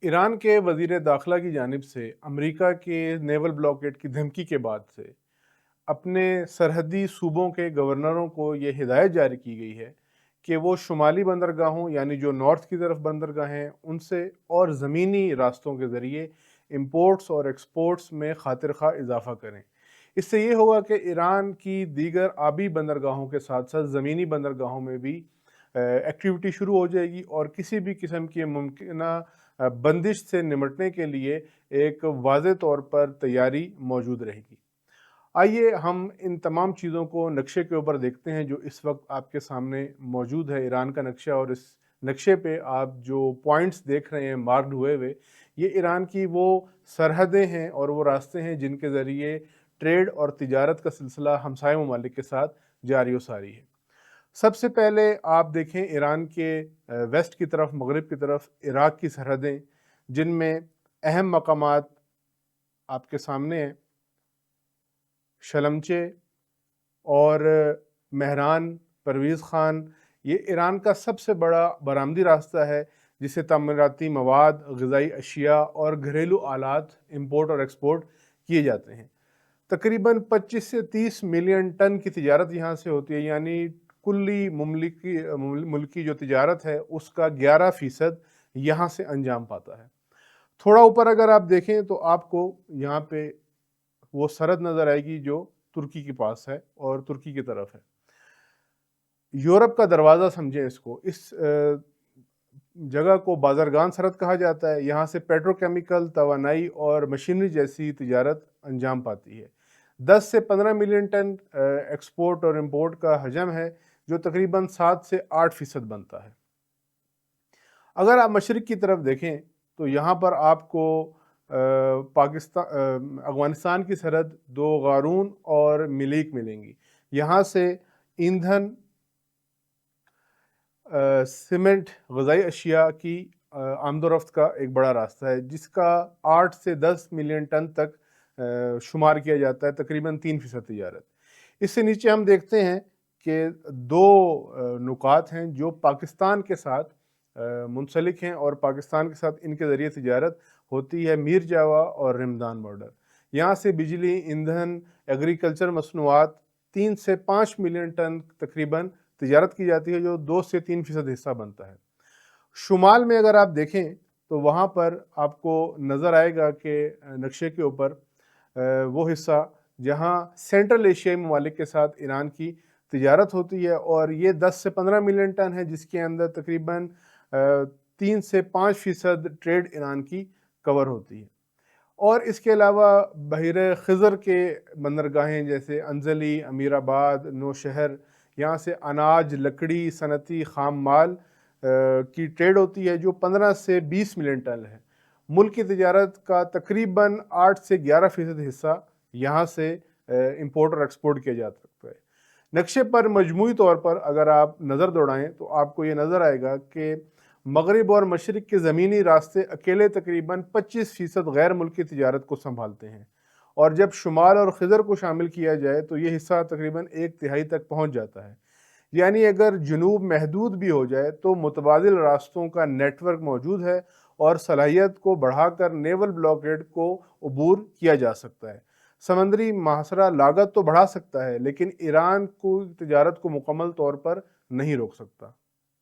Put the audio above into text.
Iran के वज़ीर दाखिला की जानिब से अमेरिका के नेवल ब्लॉकेड की धमकी के बाद से अपने सरहदी सूबों के गवर्नरों को ये हिदायत जारी की गई है कि वो शुमाली बंदरगाहों यानी जो नॉर्थ की तरफ बंदरगाहें हैं उनसे और ज़मीनी रास्तों के ज़रिए इंपोर्ट्स और एक्सपोर्ट्स में खातिर खा इजाफ़ा करें। इससे ये होगा कि ईरान की दीगर आबी बंदरगाहों के साथ साथ ज़मीनी बंदरगाहों में भी एक्टिविटी शुरू हो जाएगी और किसी भी किस्म की मुमकिना बंदिश से निमटने के लिए एक वाज़ेह तौर पर तैयारी मौजूद रहेगी। आइए हम इन तमाम चीज़ों को नक्शे के ऊपर देखते हैं जो इस वक्त आपके सामने मौजूद है, ईरान का नक्शा। और इस नक्शे पे आप जो पॉइंट्स देख रहे हैं मार्क्ड हुए हुए, ये ईरान की वो सरहदें हैं और वो रास्ते हैं जिनके ज़रिए ट्रेड और तिजारत का सिलसिला हमसाय ममालिक के साथ जारी व सारी है। सबसे पहले आप देखें ईरान के वेस्ट की तरफ, मगरिब की तरफ इराक़ की सरहदें, जिनमें अहम मकामात आपके सामने हैं। शलमचे और महरान, परवीज़ ख़ान, ये ईरान का सबसे बड़ा बरामदी रास्ता है जिससे तामीराती मवाद, ग़िज़ाई अशिया और घरेलू आलात इम्पोर्ट और एक्सपोर्ट किए जाते हैं। तकरीबन 25 से 30 मिलियन टन की तिजारत यहाँ से होती है, यानी कुल्ली मुल्की जो तिजारत है उसका 11% यहाँ से अंजाम पाता है। थोड़ा ऊपर अगर आप देखें तो आपको यहाँ पे वो सरहद नज़र आएगी जो तुर्की के पास है और तुर्की की तरफ है। यूरोप का दरवाज़ा समझें इसको। इस जगह को बाज़रगान सरहद कहा जाता है। यहाँ से पेट्रोकेमिकल, तवानाई और मशीनरी जैसी तिजारत अंजाम पाती है। 10 से 15 मिलियन टन एक्सपोर्ट और इम्पोर्ट का हजम है जो तकरीबन 7 से 8% बनता है। अगर आप मशरिक़ की तरफ देखें तो यहाँ पर आपको अफ़गानिस्तान की सरहद दोगारून और मिलीक मिलेंगी। यहाँ से ईंधन, सीमेंट, ग़िज़ाई अशिया की आमदोरफ़्त का एक बड़ा रास्ता है जिसका 8 से 10 मिलियन टन तक शुमार किया जाता है, तकरीबन 3% तिजारत। इससे नीचे हम देखते हैं कि दो नुकात हैं जो पाकिस्तान के साथ मुंसलिक हैं और पाकिस्तान के साथ इनके ज़रिए तिजारत होती है, मीर जावा और रिमदान बॉर्डर। यहाँ से बिजली, ईंधन, एग्रीकल्चर मसनूआत 3 से 5 मिलियन टन तकरीबन तिजारत की जाती है जो 2 से 3% हिस्सा बनता है। शुमाल में अगर आप देखें तो वहाँ पर आपको नज़र आएगा कि नक्शे के ऊपर वो हिस्सा जहाँ सेंट्रल एशियाई ममालिक के साथ ईरान की तिजारत होती है और ये 10 से 15 मिलियन टन है जिसके अंदर तकरीबन 3 से 5% ट्रेड ईरान की कवर होती है। और इसके अलावा बहिरे ख़िज़र के बंदरगाहें जैसे अंजली, अमीराबाद, नौशहर, यहाँ से अनाज, लकड़ी, सनती ख़ाम माल की ट्रेड होती है जो 15 से 20 मिलियन टन है। मुल्क की तिजारत का तकरीबन 8 से 11% हिस्सा यहाँ से इंपोर्ट और एक्सपोर्ट किया जा सकता है। नक्शे पर मजमूई तौर पर अगर आप नज़र दौड़ाएं तो आपको ये नज़र आएगा कि मगरिब और मशरिक़ के ज़मीनी रास्ते अकेले तकरीबन 25% गैर मुल्की तिजारत को संभालते हैं और जब शुमाल और ख़िज़र को शामिल किया जाए तो ये हिस्सा तकरीबन 1/3 तक पहुँच जाता है। यानी अगर जुनूब महदूद भी हो जाए तो मुतबादिल रास्तों का नेटवर्क मौजूद है और सलाहियत को बढ़ाकर नेवल ब्लॉकेड को अबूर किया जा सकता है। समंदरी महासरा लागत तो बढ़ा सकता है लेकिन ईरान को तिजारत को मुकम्मल तौर पर नहीं रोक सकता।